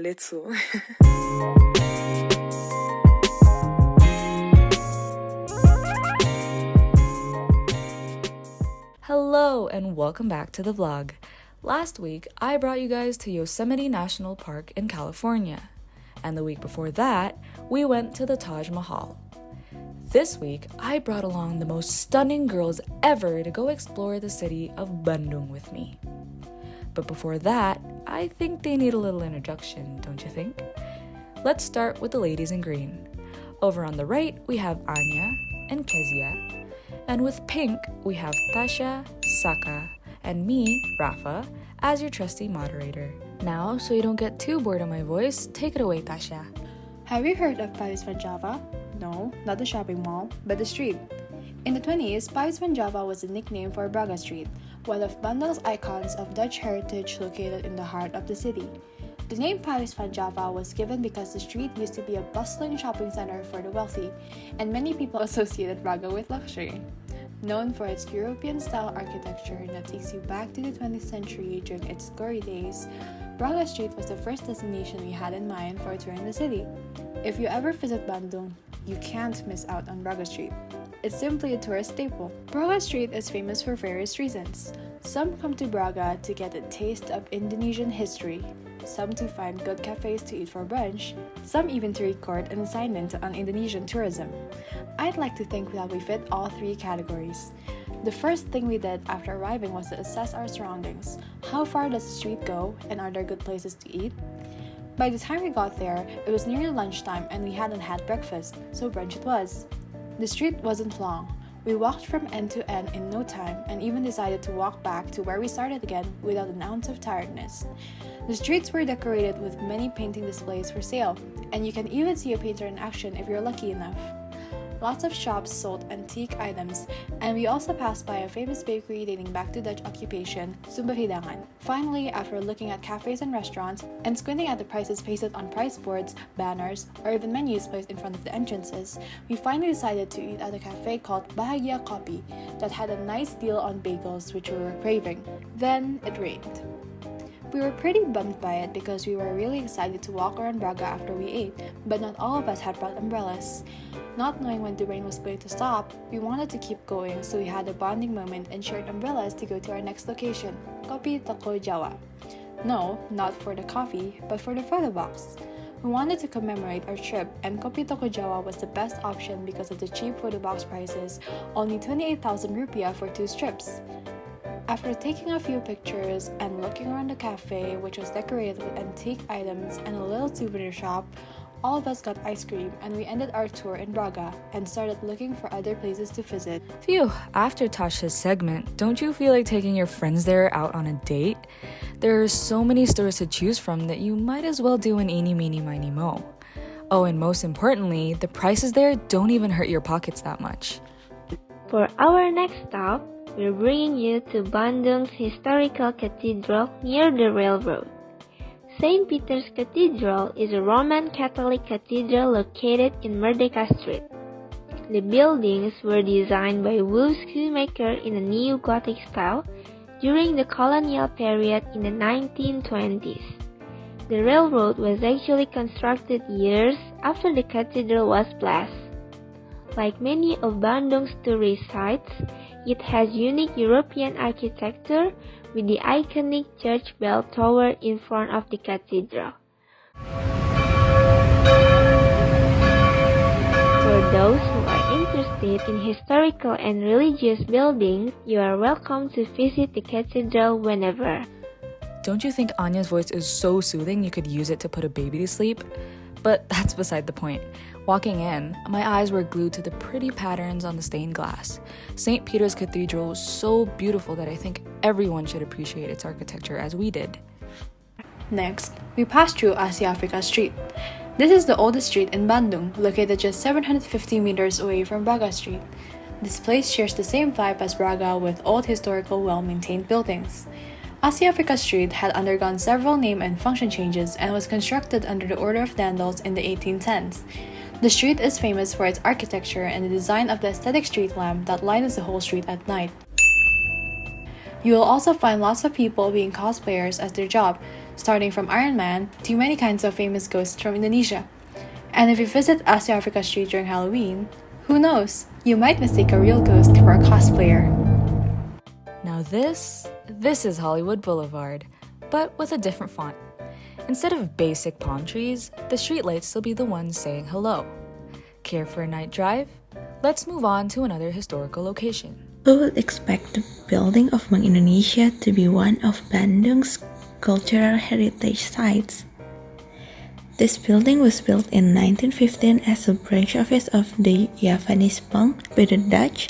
little. Hello and welcome back to the vlog. Last week, I brought you guys to Yosemite National Park in California. And the week before that, we went to the Taj Mahal. This week, I brought along the most stunning girls ever to go explore the city of Bandung with me. But before that, I think they need a little introduction, don't you think? Let's start with the ladies in green. Over on the right, we have Anya and Kezia. And with pink, we have Tasha, Saka, and me, Rafa, as your trusty moderator. Now, so you don't get too bored of my voice, take it away, Tasha. Have you heard of Paris van Java? No, not the shopping mall, but the street. In the 20s, Paris van Java was a nickname for Braga Street, one of Bandung's icons of Dutch heritage located in the heart of the city. The name Paris van Java was given because the street used to be a bustling shopping center for the wealthy, and many people associated Braga with luxury. Known for its European-style architecture that takes you back to the 20th century during its glory days, Braga Street was the first destination we had in mind for touring the city. If you ever visit Bandung, you can't miss out on Braga Street. It's simply a tourist staple. Braga Street is famous for various reasons. Some come to Braga to get a taste of Indonesian history, some to find good cafes to eat for brunch, some even to record an assignment on Indonesian tourism. I'd like to think that we fit all three categories. The first thing we did after arriving was to assess our surroundings. How far does the street go, and are there good places to eat? By the time we got there, it was nearly lunchtime and we hadn't had breakfast, so brunch it was. The street wasn't long. We walked from end to end in no time and even decided to walk back to where we started again without an ounce of tiredness. The streets were decorated with many painting displays for sale, and you can even see a painter in action if you're lucky enough. Lots of shops sold antique items, and we also passed by a famous bakery dating back to Dutch occupation, Sumba Hidangan. Finally, after looking at cafes and restaurants, and squinting at the prices pasted on price boards, banners, or even menus placed in front of the entrances, we finally decided to eat at a cafe called Bahagia Coffee that had a nice deal on bagels which we were craving. Then it rained. We were pretty bummed by it because we were really excited to walk around Braga after we ate, but not all of us had brought umbrellas. Not knowing when the rain was going to stop, we wanted to keep going, so we had a bonding moment and shared umbrellas to go to our next location, Kopi Toko Jawa. No, not for the coffee, but for the photo box. We wanted to commemorate our trip, and Kopi Toko Jawa was the best option because of the cheap photo box prices, only 28,000 rupiah for 2 strips. After taking a few pictures and looking around the cafe, which was decorated with antique items and a little souvenir shop, all of us got ice cream and we ended our tour in Braga and started looking for other places to visit. Phew, after Tasha's segment, don't you feel like taking your friends there out on a date? There are so many stores to choose from that you might as well do an eeny, meeny, miny, mo. Oh, and most importantly, the prices there don't even hurt your pockets that much. For our next stop, we're bringing you to Bandung's historical cathedral near the railroad. St. Peter's Cathedral is a Roman Catholic cathedral located in Merdeka Street. The buildings were designed by Wolf Shoemaker in a neo-Gothic style during the colonial period in the 1920s. The railroad was actually constructed years after the cathedral was blessed. Like many of Bandung's tourist sites, it has unique European architecture with the iconic church bell tower in front of the cathedral. For those who are interested in historical and religious buildings, you are welcome to visit the cathedral whenever. Don't you think Anya's voice is so soothing you could use it to put a baby to sleep? But that's beside the point. Walking in, my eyes were glued to the pretty patterns on the stained glass. St. Peter's Cathedral was so beautiful that I think everyone should appreciate its architecture as we did. Next, we passed through Asia Africa Street. This is the oldest street in Bandung, located just 750 meters away from Braga Street. This place shares the same vibe as Braga with old historical well-maintained buildings. Asia Africa Street had undergone several name and function changes and was constructed under the Order of Dandels in the 1810s. The street is famous for its architecture and the design of the aesthetic street lamp that lightens the whole street at night. You will also find lots of people being cosplayers as their job, starting from Iron Man to many kinds of famous ghosts from Indonesia. And if you visit Asia Africa Street during Halloween, who knows, you might mistake a real ghost for a cosplayer. Now this is Hollywood Boulevard, but with a different font. Instead of basic palm trees, the streetlights will be the ones saying hello. Care for a night drive? Let's move on to another historical location. Who would expect the building of Bank Indonesia to be one of Bandung's cultural heritage sites? This building was built in 1915 as a branch office of the Javanese Bank by the Dutch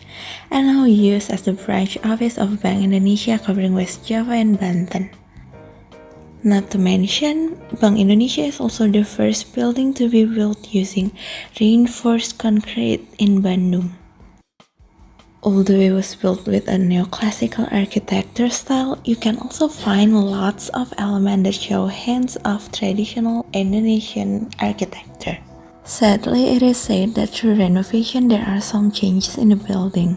and now used as the branch office of Bank Indonesia covering West Java and Banten. Not to mention, Bank Indonesia is also the first building to be built using reinforced concrete in Bandung. Although it was built with a neoclassical architecture style, you can also find lots of elements that show hints of traditional Indonesian architecture. Sadly, it is said that through renovation there are some changes in the building.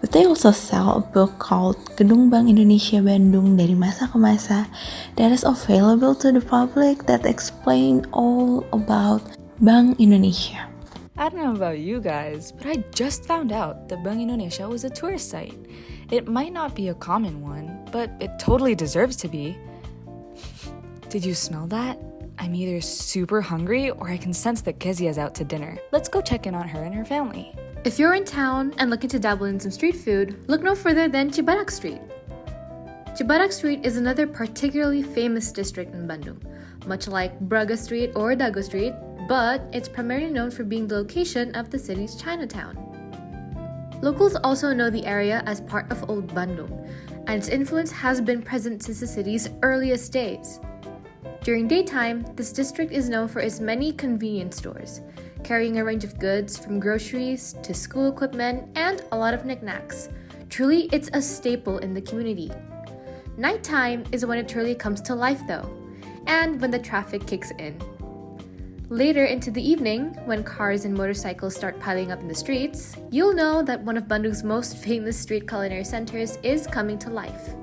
But they also sell a book called Gedung Bank Indonesia Bandung dari Masa ke Masa that is available to the public that explain all about Bank Indonesia. I don't know about you guys, but I just found out that Bank Indonesia was a tourist site. It might not be a common one, but it totally deserves to be. Did you smell that? I'm either super hungry or I can sense that Kezia's out to dinner. Let's go check in on her and her family. If you're in town and looking to dabble in some street food, look no further than Cibadak Street. Cibadak Street is another particularly famous district in Bandung, much like Braga Street or Dago Street, but it's primarily known for being the location of the city's Chinatown. Locals also know the area as part of Old Bandung, and its influence has been present since the city's earliest days. During daytime, this district is known for its many convenience stores, carrying a range of goods from groceries to school equipment and a lot of knickknacks. Truly, it's a staple in the community. Nighttime is when it truly comes to life though, and when the traffic kicks in. Later into the evening, when cars and motorcycles start piling up in the streets, you'll know that one of Bandung's most famous street culinary centers is coming to life.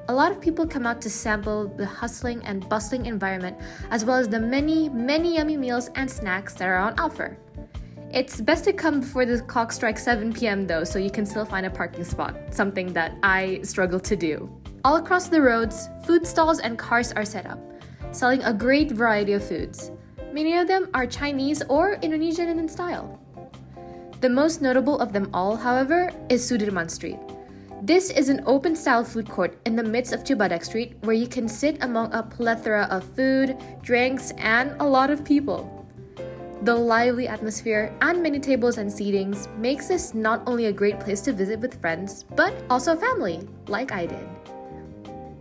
A lot of people come out to sample the hustling and bustling environment, as well as the many, many yummy meals and snacks that are on offer. It's best to come before the clock strikes 7 p.m. though, so you can still find a parking spot, something that I struggle to do. All across the roads, food stalls and cars are set up, selling a great variety of foods. Many of them are Chinese or Indonesian in style. The most notable of them all, however, is Sudirman Street. This is an open-style food court in the midst of Cibadak Street where you can sit among a plethora of food, drinks, and a lot of people. The lively atmosphere and many tables and seatings makes this not only a great place to visit with friends, but also family, like I did.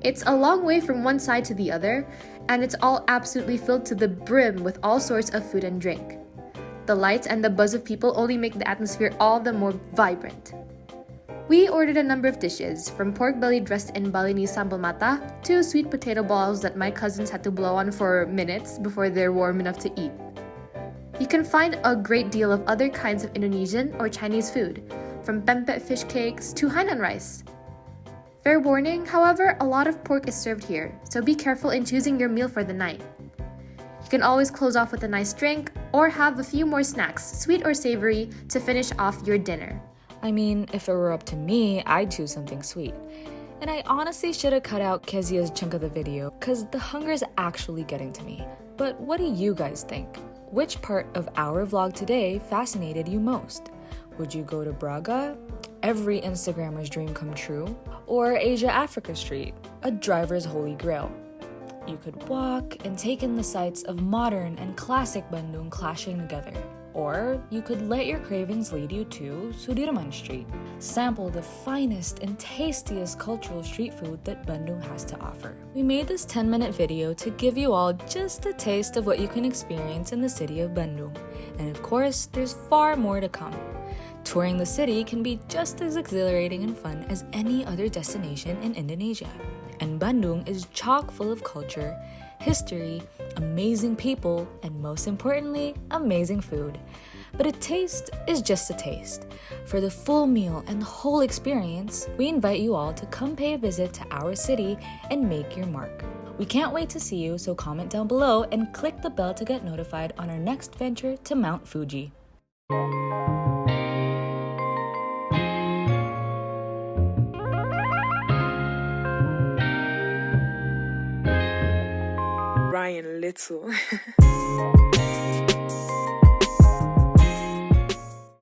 It's a long way from one side to the other, and it's all absolutely filled to the brim with all sorts of food and drink. The lights and the buzz of people only make the atmosphere all the more vibrant. We ordered a number of dishes, from pork belly dressed in Balinese sambal mata to sweet potato balls that my cousins had to blow on for minutes before they're warm enough to eat. You can find a great deal of other kinds of Indonesian or Chinese food, from pempek fish cakes to Hainan rice. Fair warning, however, a lot of pork is served here, so be careful in choosing your meal for the night. You can always close off with a nice drink or have a few more snacks, sweet or savory, to finish off your dinner. I mean, if it were up to me, I'd choose something sweet. And I honestly should have cut out Kezia's chunk of the video, cause the hunger is actually getting to me. But what do you guys think? Which part of our vlog today fascinated you most? Would you go to Braga, every Instagrammer's dream come true, or Asia Africa Street, a driver's holy grail? You could walk and take in the sights of modern and classic Bandung clashing together. Or you could let your cravings lead you to Sudirman Street. Sample the finest and tastiest cultural street food that Bandung has to offer. We made this 10-minute video to give you all just a taste of what you can experience in the city of Bandung. And of course, there's far more to come. Touring the city can be just as exhilarating and fun as any other destination in Indonesia. And Bandung is chock full of culture, history, amazing people, and most importantly, amazing food. But a taste is just a taste. For the full meal and the whole experience, we invite you all to come pay a visit to our city and make your mark. We can't wait to see you, so comment down below and click the bell to get notified on our next venture to Mount Fuji. Ryan Little.